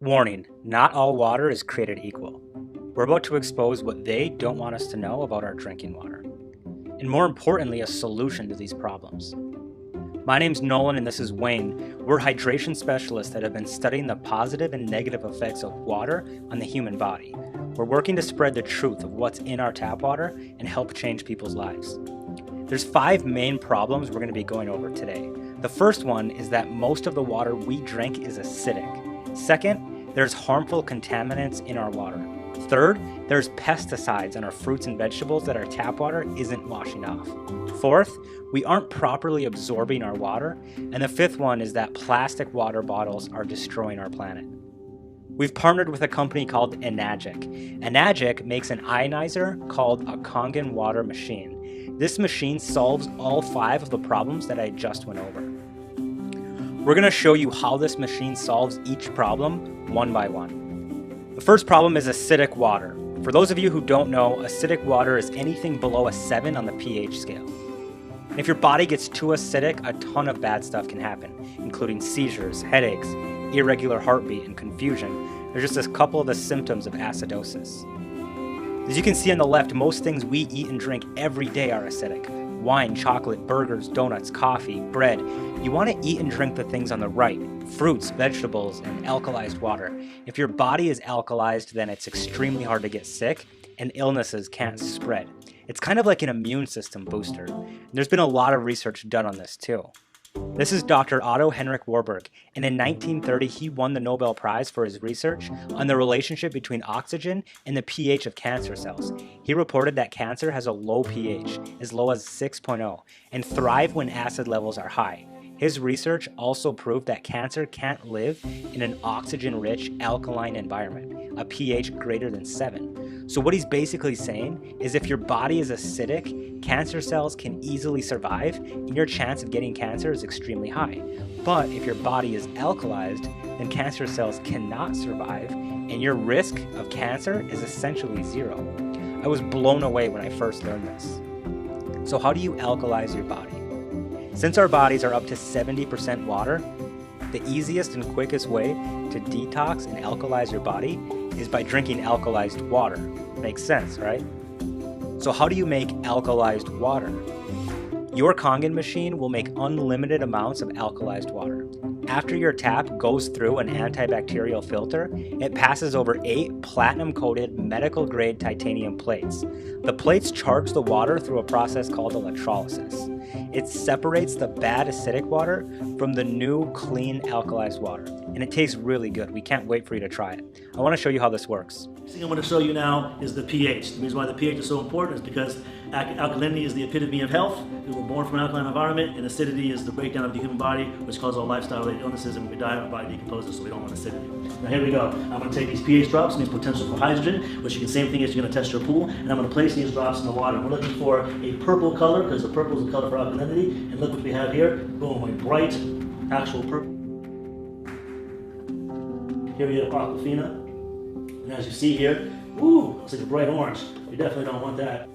Warning, not all water is created equal. We're about to expose what they don't want us to know about our drinking water. And more importantly, a solution to these problems. My name's Nolan and this is Wayne. We're hydration specialists that have been studying the positive and negative effects of water on the human body. We're working to spread the truth of what's in our tap water and help change people's lives. There's 5 main problems we're going to be going over today. The first one is that most of the water we drink is acidic. Second, there's harmful contaminants in our water. Third, there's pesticides in our fruits and vegetables that our tap water isn't washing off. Fourth, we aren't properly absorbing our water. And the fifth one is that plastic water bottles are destroying our planet. We've partnered with a company called Enagic. Enagic makes an ionizer called a Kangen water machine. This machine solves all 5 of the problems that I just went over. We're going to show you how this machine solves each problem one by one. The first problem is acidic water. For those of you who don't know, acidic water is anything below a 7 on the pH scale. And if your body gets too acidic, a ton of bad stuff can happen, including seizures, headaches, irregular heartbeat, and confusion. There's just a couple of the symptoms of acidosis. As you can see on the left, most things we eat and drink every day are acidic. Wine, chocolate, burgers, donuts, coffee, bread. You want to eat and drink the things on the right: fruits, vegetables, and alkalized water. If your body is alkalized, then it's extremely hard to get sick and illnesses can't spread. It's kind of like an immune system booster. There's been a lot of research done on this too. This is Dr. Otto Henrik Warburg, and in 1930 he won the Nobel Prize for his research on the relationship between oxygen and the pH of cancer cells. He reported that cancer has a low pH, as low as 6.0, and thrive when acid levels are high. His research also proved that cancer can't live in an oxygen-rich alkaline environment, a pH greater than 7. So what he's basically saying is if your body is acidic, cancer cells can easily survive and your chance of getting cancer is extremely high. But if your body is alkalized, then cancer cells cannot survive and your risk of cancer is essentially 0. I was blown away when I first learned this. So how do you alkalize your body? Since our bodies are up to 70% water, the easiest and quickest way to detox and alkalize your body is by drinking alkalized water. Makes sense, right? So how do you make alkalized water? Your Kangen machine will make unlimited amounts of alkalized water. After your tap goes through an antibacterial filter, it passes over 8 platinum-coated medical-grade titanium plates. The plates charge the water through a process called electrolysis. It separates the bad acidic water from the new, clean, alkalized water. And it tastes really good. We can't wait for you to try it. I want to show you how this works. The thing I'm going to show you now is the pH. The reason why the pH is so important is because alkalinity is the epitome of health. We were born from an alkaline environment, and acidity is the breakdown of the human body, which causes all lifestyle-related illnesses, and when we die, our body decomposes, so we don't want acidity. Now here we go. I'm going to take these pH drops, and these potential for hydrogen, which is the same thing as you're going to test your pool, and I'm going to place these drops in the water. We're looking for a purple color, because the purple is the color for alkalinity, and look what we have here. Boom, a bright, actual purple. Here we have Aquafina, and as you see here, woo, looks like a bright orange. You definitely don't want that.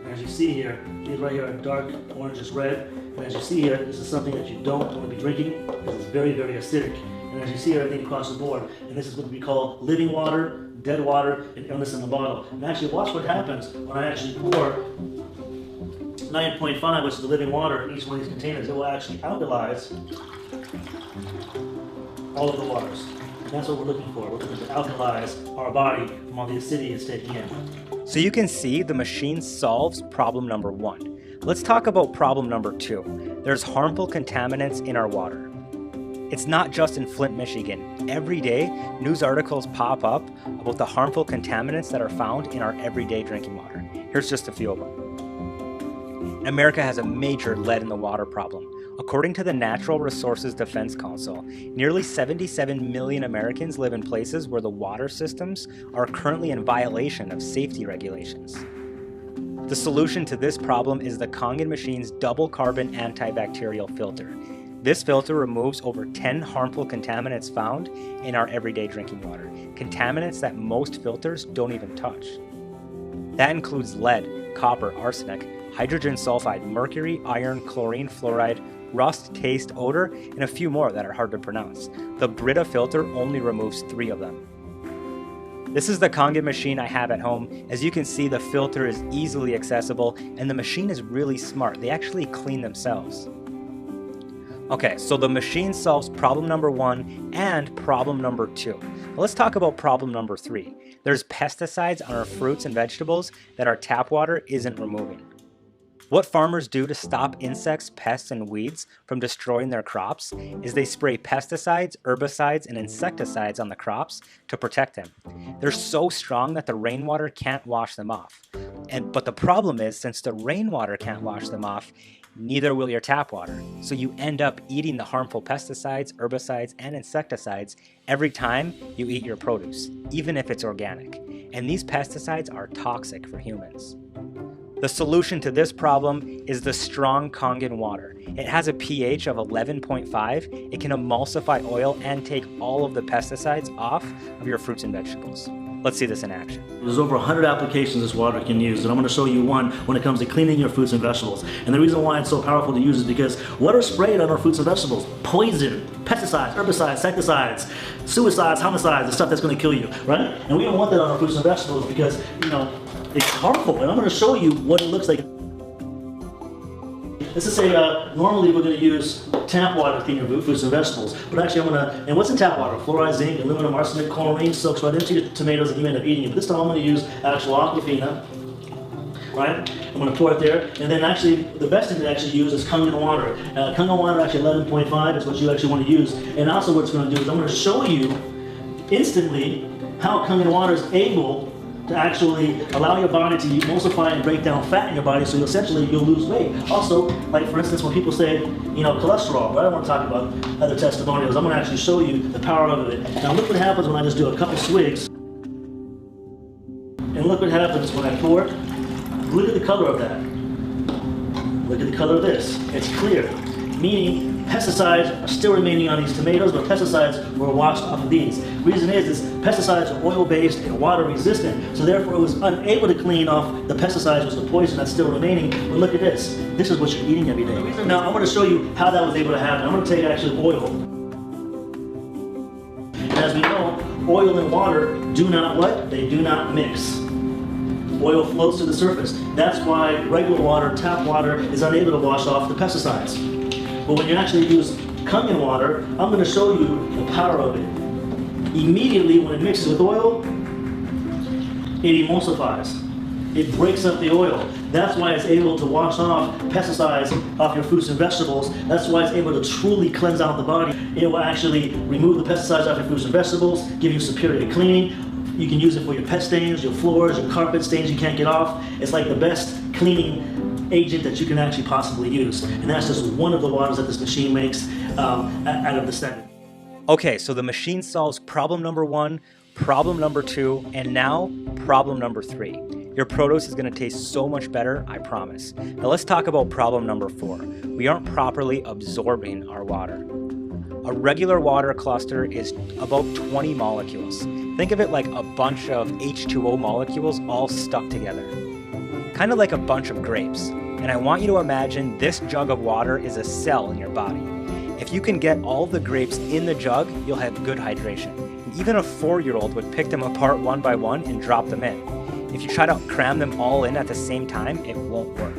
And as you see here, these right here are dark orange red. And as you see here, this is something that you don't want to be drinking because it's very, very acidic. And as you see here, everything across the board. And this is what we call living water, dead water, and illness in the bottle. And actually, watch what happens when I actually pour 9.5, which is the living water, in each one of these containers. It will actually alkalize all of the waters. And that's what we're looking for. We're looking to alkalize our body from all the acidity it's taking in. So you can see the machine solves problem number 1. Let's talk about problem number 2. There's harmful contaminants in our water. It's not just in Flint, Michigan. Every day, news articles pop up about the harmful contaminants that are found in our everyday drinking water. Here's just a few of them. America has a major lead in the water problem. According to the Natural Resources Defense Council, nearly 77 million Americans live in places where the water systems are currently in violation of safety regulations. The solution to this problem is the Kangen machine's double carbon antibacterial filter. This filter removes over 10 harmful contaminants found in our everyday drinking water, contaminants that most filters don't even touch. That includes lead, copper, arsenic, hydrogen sulfide, mercury, iron, chlorine, fluoride, rust, taste, odor, and a few more that are hard to pronounce. The Brita filter only removes 3 of them. This is the Kangen machine I have at home. As you can see, the filter is easily accessible and the machine is really smart. They actually clean themselves. Okay, so the machine solves problem number 1 and problem number 2. Let's talk about problem number 3. There's pesticides on our fruits and vegetables that our tap water isn't removing. What farmers do to stop insects, pests, and weeds from destroying their crops is they spray pesticides, herbicides, and insecticides on the crops to protect them. They're so strong that the rainwater can't wash them off. But the problem is, since the rainwater can't wash them off, neither will your tap water. So you end up eating the harmful pesticides, herbicides, and insecticides every time you eat your produce, even if it's organic. And these pesticides are toxic for humans. The solution to this problem is the strong Kangen water. It has a pH of 11.5. It can emulsify oil and take all of the pesticides off of your fruits and vegetables. Let's see this in action. There's over 100 applications this water can use, and I'm going to show you one when it comes to cleaning your fruits and vegetables. And the reason why it's so powerful to use is because what are sprayed on our fruits and vegetables? Poison, pesticides, herbicides, insecticides, suicides, homicides, the stuff that's going to kill you, right? And we don't want that on our fruits and vegetables because, it's harmful. And I'm going to show you what it looks like. Let's just say normally we're going to use tap water to clean your fruits and vegetables, but actually and what's in tap water? Fluoride, zinc, aluminum, arsenic, chlorine soaks right into your tomatoes and you end up eating it. But this time I'm going to use actual Aquafina, right? I'm going to pour it there, and then actually the best thing to actually use is Kangen water. Kangen water actually 11.5 is what you actually want to use. And also what it's going to do is I'm going to show you instantly how Kangen water is able to actually allow your body to emulsify and break down fat in your body, so you'll lose weight. Also, like for instance, when people say, cholesterol, but I don't want to talk about other testimonials. I'm going to actually show you the power of it. Now look what happens when I just do a couple swigs. And look what happens when I pour it. Look at the color of that. Look at the color of this. It's clear, meaning pesticides are still remaining on these tomatoes, but pesticides were washed off of these. Reason is pesticides are oil-based and water-resistant, so therefore it was unable to clean off the pesticides, which was the poison that's still remaining. But look at this. This is what you're eating every day. Now I'm going to show you how that was able to happen. I'm going to take actually oil. And as we know, oil and water do not what? They do not mix. Oil floats to the surface. That's why regular water, tap water, is unable to wash off the pesticides. But when you actually use Kangen water, I'm going to show you the power of it. Immediately when it mixes with oil, it emulsifies. It breaks up the oil. That's why it's able to wash off pesticides off your fruits and vegetables. That's why it's able to truly cleanse out the body. It will actually remove the pesticides off your fruits and vegetables, give you superior cleaning. You can use it for your pet stains, your floors, your carpet stains you can't get off. It's like the best cleaning agent that you can actually possibly use. And that's just one of the waters that this machine makes out of the 7. Okay, so the machine solves problem number 1, problem number 2, and now problem number 3. Your produce is going to taste so much better, I promise. Now let's talk about problem number 4. We aren't properly absorbing our water. A regular water cluster is about 20 molecules. Think of it like a bunch of H2O molecules all stuck together. Kind of like a bunch of grapes. And I want you to imagine this jug of water is a cell in your body. If you can get all the grapes in the jug, you'll have good hydration. And even a 4-year-old would pick them apart one by one and drop them in. If you try to cram them all in at the same time, it won't work.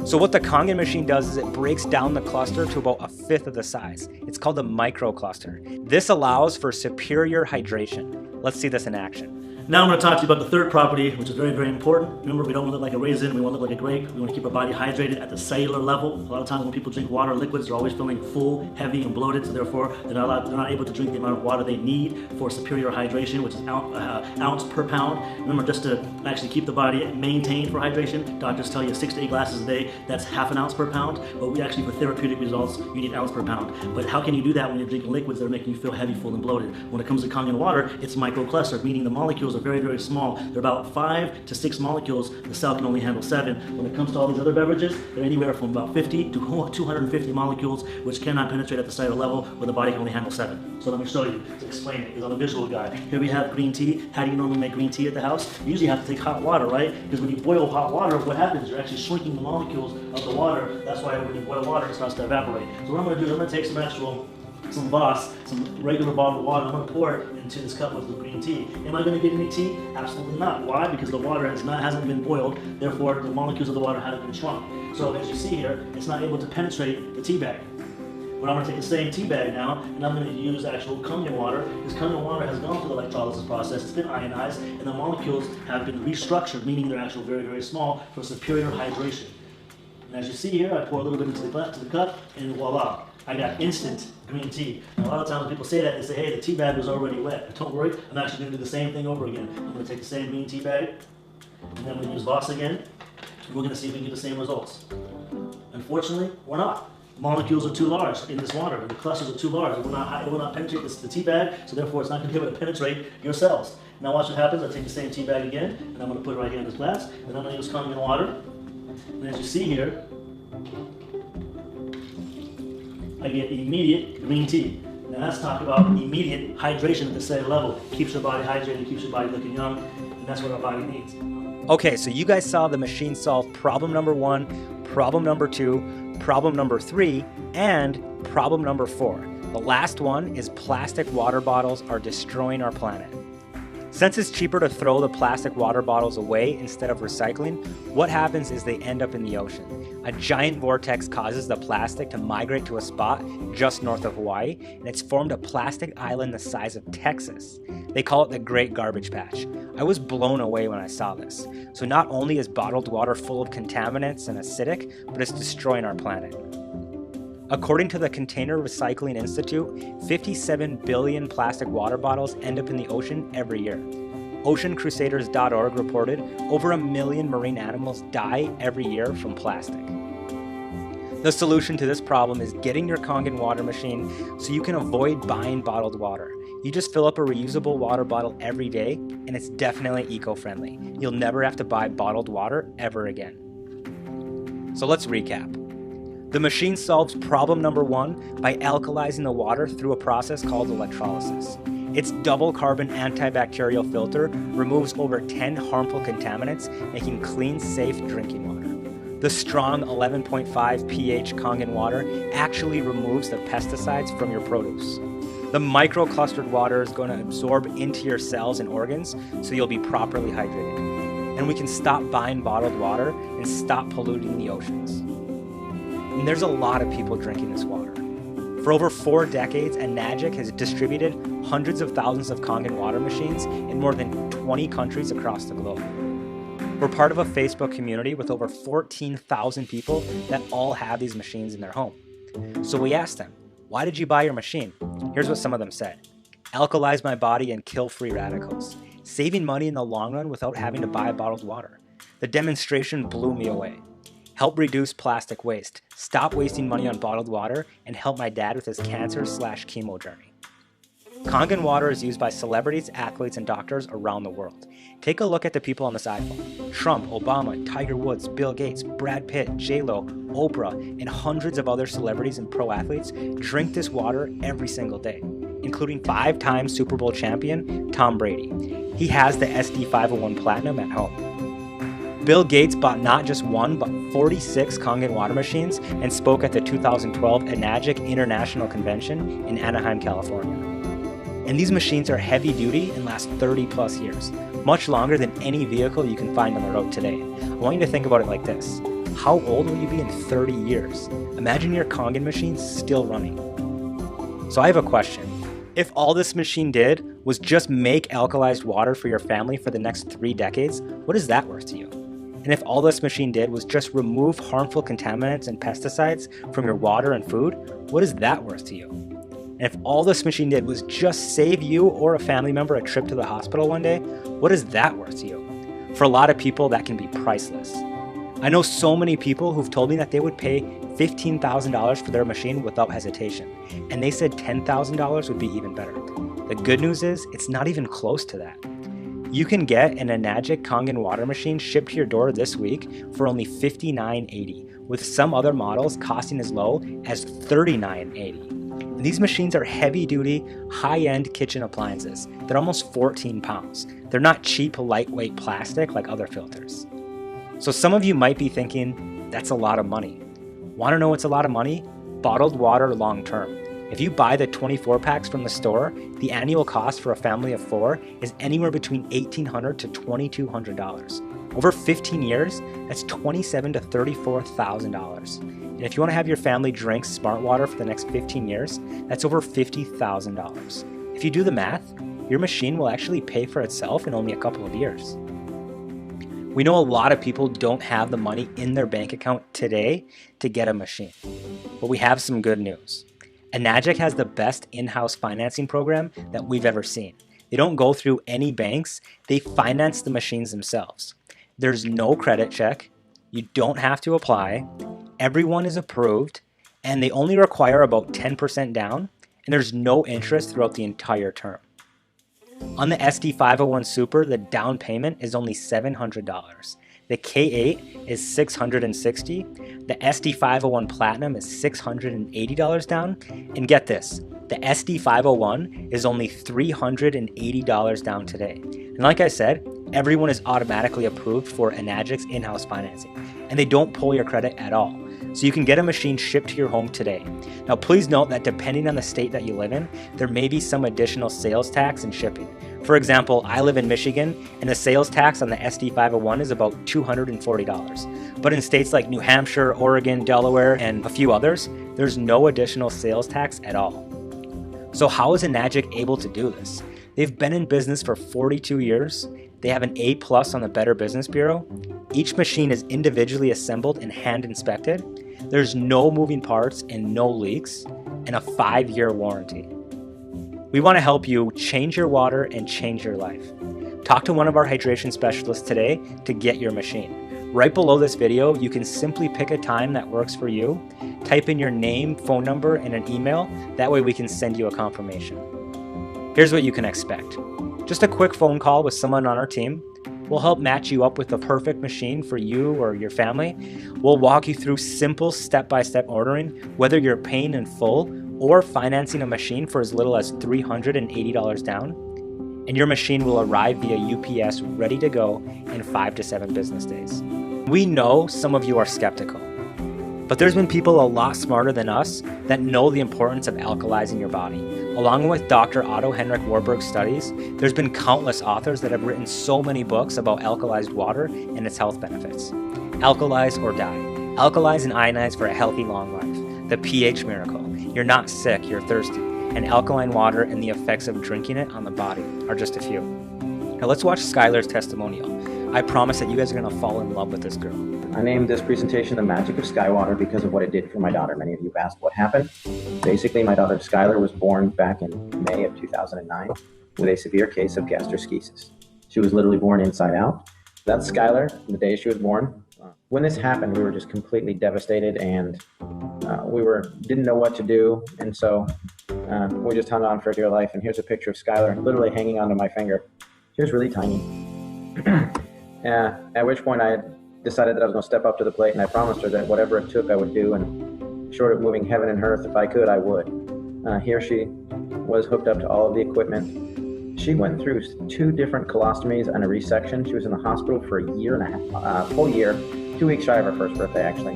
So what the Kangen machine does is it breaks down the cluster to about 1/5 of the size. It's called a microcluster. This allows for superior hydration. Let's see this in action. Now I'm going to talk to you about the third property, which is very, very important. Remember, we don't want to look like a raisin, we want to look like a grape. We want to keep our body hydrated at the cellular level. A lot of times when people drink water liquids, they're always feeling full, heavy, and bloated, so therefore they're not able to drink the amount of water they need for superior hydration, which is ounce per pound. Remember, just to actually keep the body maintained for hydration, doctors tell you 6 to 8 glasses a day, that's ½ an ounce per pound, but we actually, for therapeutic results, you need ounce per pound. But how can you do that when you're drinking liquids that are making you feel heavy, full, and bloated? When it comes to Kangen water, it's microcluster, meaning the molecules molecules are very, very small. They're about 5 to 6 molecules. The cell can only handle 7. When it comes to all these other beverages, they're anywhere from about 50 to 250 molecules, which cannot penetrate at the cellular level, where the body can only handle 7. So let me show you to explain it. It's on a visual guide. Here we have green tea. How do you normally make green tea at the house? You usually have to take hot water, right? Because when you boil hot water, what happens is you're actually shrinking the molecules of the water. That's why when you boil water, it starts to evaporate. So what I'm going to do is I'm going to take some Voss, some regular bottled water. I'm going to pour it into this cup with the green tea. Am I going to get any tea? Absolutely not. Why? Because the water hasn't been boiled. Therefore, the molecules of the water haven't been shrunk. So as you see here, it's not able to penetrate the tea bag. But I'm going to take the same tea bag now, and I'm going to use actual Kangen water. This Kangen water has gone through the electrolysis process. It's been ionized, and the molecules have been restructured, meaning they're actually very, very small for superior hydration. And as you see here, I pour a little bit into the cup, and voila, I got instant green tea. And a lot of times when people say that, they say, hey, the tea bag was already wet. Don't worry, I'm actually going to do the same thing over again. I'm going to take the same green tea bag, and then I'm going to use Voss again. We're going to see if we can get the same results. Unfortunately, we're not. Molecules are too large in this water. The clusters are too large. It will not penetrate the tea bag, so therefore it's not going to be able to penetrate your cells. Now watch what happens. I take the same tea bag again, and I'm going to put it right here in this glass, and I'm going to use Kangen water. And as you see here, I get immediate green tea. Now let's talk about immediate hydration at the cellular level. Keeps your body hydrated, keeps your body looking young, and that's what our body needs. Okay, so you guys saw the machine solve problem number 1, problem number 2, problem number 3, and problem number 4. The last one is plastic water bottles are destroying our planet. Since it's cheaper to throw the plastic water bottles away instead of recycling, what happens is they end up in the ocean. A giant vortex causes the plastic to migrate to a spot just north of Hawaii, and it's formed a plastic island the size of Texas. They call it the Great Garbage Patch. I was blown away when I saw this. So not only is bottled water full of contaminants and acidic, but it's destroying our planet. According to the Container Recycling Institute, 57 billion plastic water bottles end up in the ocean every year. OceanCrusaders.org reported over 1 million marine animals die every year from plastic. The solution to this problem is getting your Kangen water machine so you can avoid buying bottled water. You just fill up a reusable water bottle every day, and it's definitely eco-friendly. You'll never have to buy bottled water ever again. So let's recap. The machine solves problem number 1 by alkalizing the water through a process called electrolysis. Its double carbon antibacterial filter removes over 10 harmful contaminants, making clean, safe drinking water. The strong 11.5 pH Kangen water actually removes the pesticides from your produce. The microclustered water is going to absorb into your cells and organs, so you'll be properly hydrated. And we can stop buying bottled water and stop polluting the oceans. And there's a lot of people drinking this water. For over 4 decades, Enagic has distributed hundreds of thousands of Kangen water machines in more than 20 countries across the globe. We're part of a Facebook community with over 14,000 people that all have these machines in their home. So we asked them, why did you buy your machine? Here's what some of them said. Alkalize my body and kill free radicals. Saving money in the long run without having to buy bottled water. The demonstration blew me away. Help reduce plastic waste, stop wasting money on bottled water, and help my dad with his cancer/chemo journey. Kangen water is used by celebrities, athletes, and doctors around the world. Take a look at the people on this iPhone. Trump, Obama, Tiger Woods, Bill Gates, Brad Pitt, J-Lo, Oprah, and hundreds of other celebrities and pro athletes drink this water every single day, including 5-time Super Bowl champion Tom Brady. He has the SD501 Platinum at home. Bill Gates bought not just 1, but 46 Kangen water machines and spoke at the 2012 Enagic International Convention in Anaheim, California. And these machines are heavy duty and last 30 plus years, much longer than any vehicle you can find on the road today. I want you to think about it like this. How old will you be in 30 years? Imagine your Kangen machine still running. So I have a question. If all this machine did was just make alkalized water for your family for the next 3 decades, what is that worth to you? And if all this machine did was just remove harmful contaminants and pesticides from your water and food, what is that worth to you? And if all this machine did was just save you or a family member a trip to the hospital one day, what is that worth to you? For a lot of people, that can be priceless. I know so many people who've told me that they would pay $15,000 for their machine without hesitation, and they said $10,000 would be even better. The good news is, it's not even close to that. You can get an Enagic Kangen water machine shipped to your door this week for only $59.80, with some other models costing as low as $39.80. These machines are heavy-duty, high-end kitchen appliances. They're almost 14 pounds. They're not cheap, lightweight plastic like other filters. So some of you might be thinking, that's a lot of money. Want to know what's a lot of money? Bottled water long term. If you buy the 24 packs from the store, the annual cost for a family of 4 is anywhere between $1,800 to $2,200. Over 15 years, that's $27,000 to $34,000. And if you want to have your family drink smart water for the next 15 years, that's over $50,000. If you do the math, your machine will actually pay for itself in only a couple of years. We know a lot of people don't have the money in their bank account today to get a machine, but we have some good news. Enagic has the best in-house financing program that we've ever seen. They don't go through any banks, they finance the machines themselves. There's no credit check, you don't have to apply, everyone is approved, and they only require about 10% down, and there's no interest throughout the entire term. On the SD501 Super, the down payment is only $700. The K8 is $660. The SD501 Platinum is $680 down. And get this, the SD501 is only $380 down today. And like I said, everyone is automatically approved for Enagic's in-house financing, and they don't pull your credit at all. So you can get a machine shipped to your home today. Now please note that depending on the state that you live in, there may be some additional sales tax and shipping. For example, I live in Michigan, and the sales tax on the SD501 is about $240. But in states like New Hampshire, Oregon, Delaware, and a few others, there's no additional sales tax at all. So how is Enagic able to do this? They've been in business for 42 years. They have an A+ on the Better Business Bureau. Each machine is individually assembled and hand inspected. There's no moving parts and no leaks, and a 5-year warranty. We want to help you change your water and change your life. Talk to one of our hydration specialists today to get your machine. Right below this video, you can simply pick a time that works for you, type in your name, phone number, and an email. That way we can send you a confirmation. Here's what you can expect. Just a quick phone call with someone on our team. We'll help match you up with the perfect machine for you or your family. We'll walk you through simple step-by-step ordering, whether you're paying in full or financing a machine for as little as $380 down. And your machine will arrive via UPS ready to go in 5 to 7 business days. We know some of you are skeptical, but there's been people a lot smarter than us that know the importance of alkalizing your body. Along with Dr. Otto Henrik Warburg's studies, there's been countless authors that have written so many books about alkalized water and its health benefits. Alkalize or die. Alkalize and ionize for a healthy long life. The pH miracle. You're not sick, you're thirsty. And alkaline water and the effects of drinking it on the body are just a few. Now let's watch Skylar's testimonial. I promise that you guys are going to fall in love with this girl. I named this presentation The Magic of Skywater because of what it did for my daughter. Many of you have asked what happened. Basically, my daughter Skylar was born back in May of 2009 with a severe case of gastroschisis. She was literally born inside out. That's Skylar, the day she was born. When this happened, we were just completely devastated, and we didn't know what to do, and so we just hung on for dear life. And here's a picture of Skylar literally hanging onto my finger. She was really tiny. At which point I decided that I was going to step up to the plate, and I promised her that whatever it took I would do, and short of moving heaven and earth, if I could, I would. Here she was hooked up to all of the equipment. She went through 2 different colostomies and a resection. She was in the hospital for a year and a half, full year, 2 weeks shy of her first birthday actually.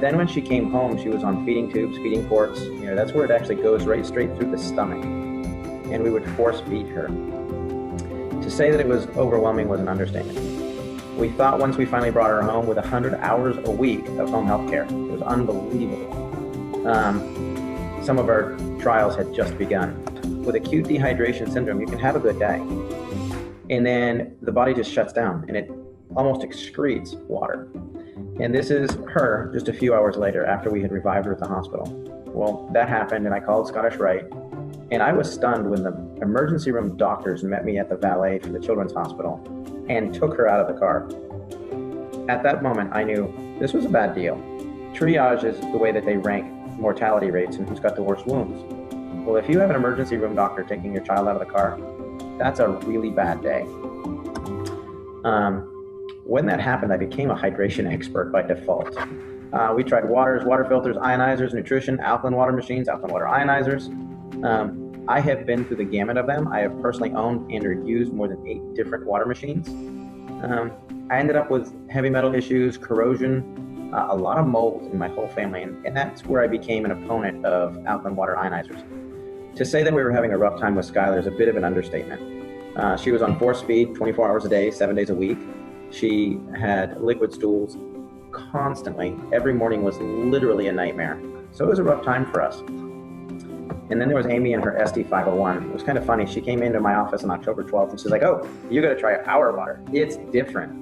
Then when she came home, she was on feeding tubes, feeding ports. That's where it actually goes right straight through the stomach. And we would force feed her. To say that it was overwhelming was an understatement. We thought once we finally brought her home with 100 hours a week of home health care. It was unbelievable. Some of our trials had just begun. With acute dehydration syndrome, you can have a good day, and then the body just shuts down and it almost excretes water. And this is her just a few hours later after we had revived her at the hospital. Well, that happened, and I called Scottish Rite, and I was stunned when the emergency room doctors met me at the valet for the Children's Hospital and took her out of the car. At that moment, I knew this was a bad deal. Triage is the way that they rank mortality rates and who's got the worst wounds. Well, if you have an emergency room doctor taking your child out of the car, that's a really bad day. When that happened, I became a hydration expert by default. We tried waters, water filters, ionizers, nutrition, alkaline water machines, alkaline water ionizers. I have been through the gamut of them. I have personally owned and or used more than 8 different water machines. I ended up with heavy metal issues, corrosion, a lot of mold in my whole family, and that's where I became an opponent of alkaline water ionizers. To say that we were having a rough time with Skylar is a bit of an understatement. She was on force feed 24 hours a day, 7 days a week. She had liquid stools constantly. Every morning was literally a nightmare. So it was a rough time for us. And then there was Amy and her SD501. It was kind of funny. She came into my office on October 12th and she's like, oh, you got to try our water. It's different.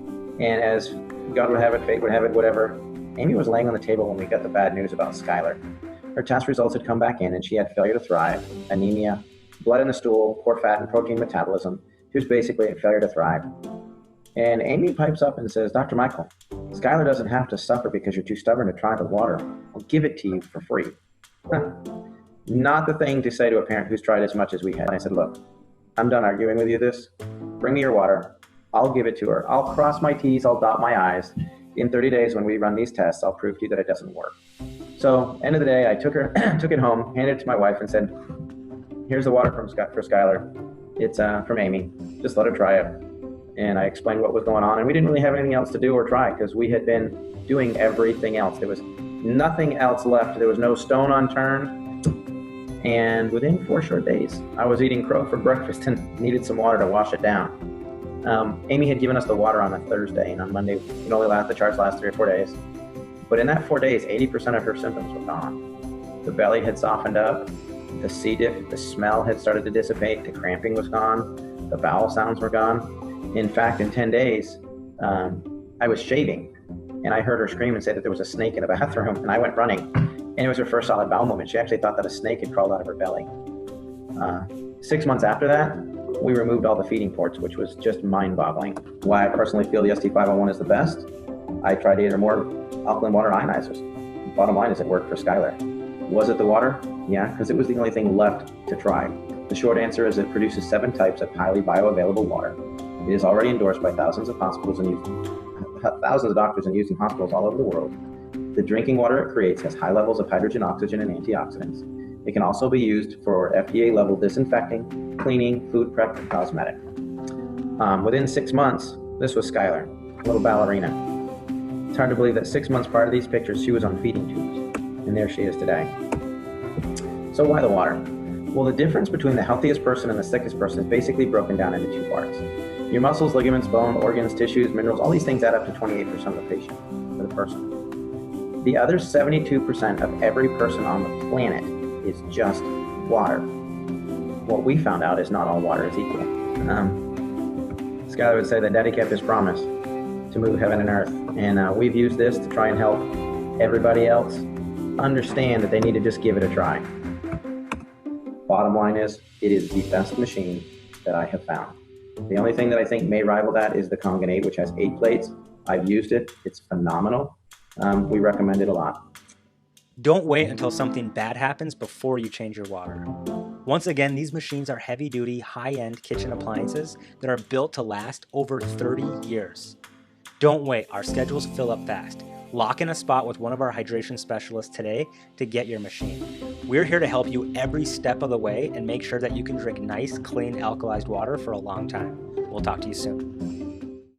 And as God would have it, fate would have it, whatever, Amy was laying on the table when we got the bad news about Skylar. Her test results had come back in and she had failure to thrive, anemia, blood in the stool, poor fat and protein metabolism. She was basically a failure to thrive. And Amy pipes up and says, Dr. Michael, Skylar doesn't have to suffer because you're too stubborn to try the water. I'll give it to you for free. Not the thing to say to a parent who's tried as much as we had. I said, look, I'm done arguing with you this. Bring me your water. I'll give it to her. I'll cross my T's. I'll dot my I's. In 30 days when we run these tests, I'll prove to you that it doesn't work. So end of the day, I took it home, handed it to my wife and said, here's the water for Skylar. It's from Amy. Just let her try it. And I explained what was going on. And we didn't really have anything else to do or try because we had been doing everything else. There was nothing else left. There was no stone unturned. And within 4 short days, I was eating crow for breakfast and needed some water to wash it down. Amy had given us the water on a Thursday, and on Monday, the charts last 3 or 4 days. But in that 4 days, 80% of her symptoms were gone. The belly had softened up, the C. diff, the smell had started to dissipate, the cramping was gone, the bowel sounds were gone. In fact, in 10 days, I was shaving, and I heard her scream and say that there was a snake in the bathroom, and I went running. And it was her first solid bowel movement. She actually thought that a snake had crawled out of her belly. 6 months after that, we removed all the feeding ports, which was just mind-boggling. Why I personally feel the SD501 is the best, I tried 8 or more alkaline water ionizers. Bottom line is it worked for Skylar. Was it the water? Yeah, because it was the only thing left to try. The short answer is it produces 7 types of highly bioavailable water. It is already endorsed by thousands of hospitals and thousands of doctors and used in hospitals all over the world. The drinking water it creates has high levels of hydrogen, oxygen, and antioxidants. It can also be used for FDA-level disinfecting, cleaning, food prep, and cosmetic. Within 6 months, this was Skylar, a little ballerina. It's hard to believe that 6 months prior to these pictures, she was on feeding tubes, and there she is today. So why the water? Well, the difference between the healthiest person and the sickest person is basically broken down into 2 parts. Your muscles, ligaments, bone, organs, tissues, minerals, all these things add up to 28% of the patient, for the person. The other 72% of every person on the planet is just water. What we found out is not all water is equal. Skylar would say that Daddy kept his promise to move heaven and earth, and we've used this to try and help everybody else understand that they need to just give it a try. Bottom line is, it is the best machine that I have found. The only thing that I think may rival that is the Kangen 8, which has 8 plates. I've used it. It's phenomenal. We recommend it a lot. Don't wait until something bad happens before you change your water. Once again, these machines are heavy-duty, high-end kitchen appliances that are built to last over 30 years. Don't wait, our schedules fill up fast. Lock in a spot with one of our hydration specialists today to get your machine. We're here to help you every step of the way and make sure that you can drink nice, clean, alkalized water for a long time. We'll talk to you soon.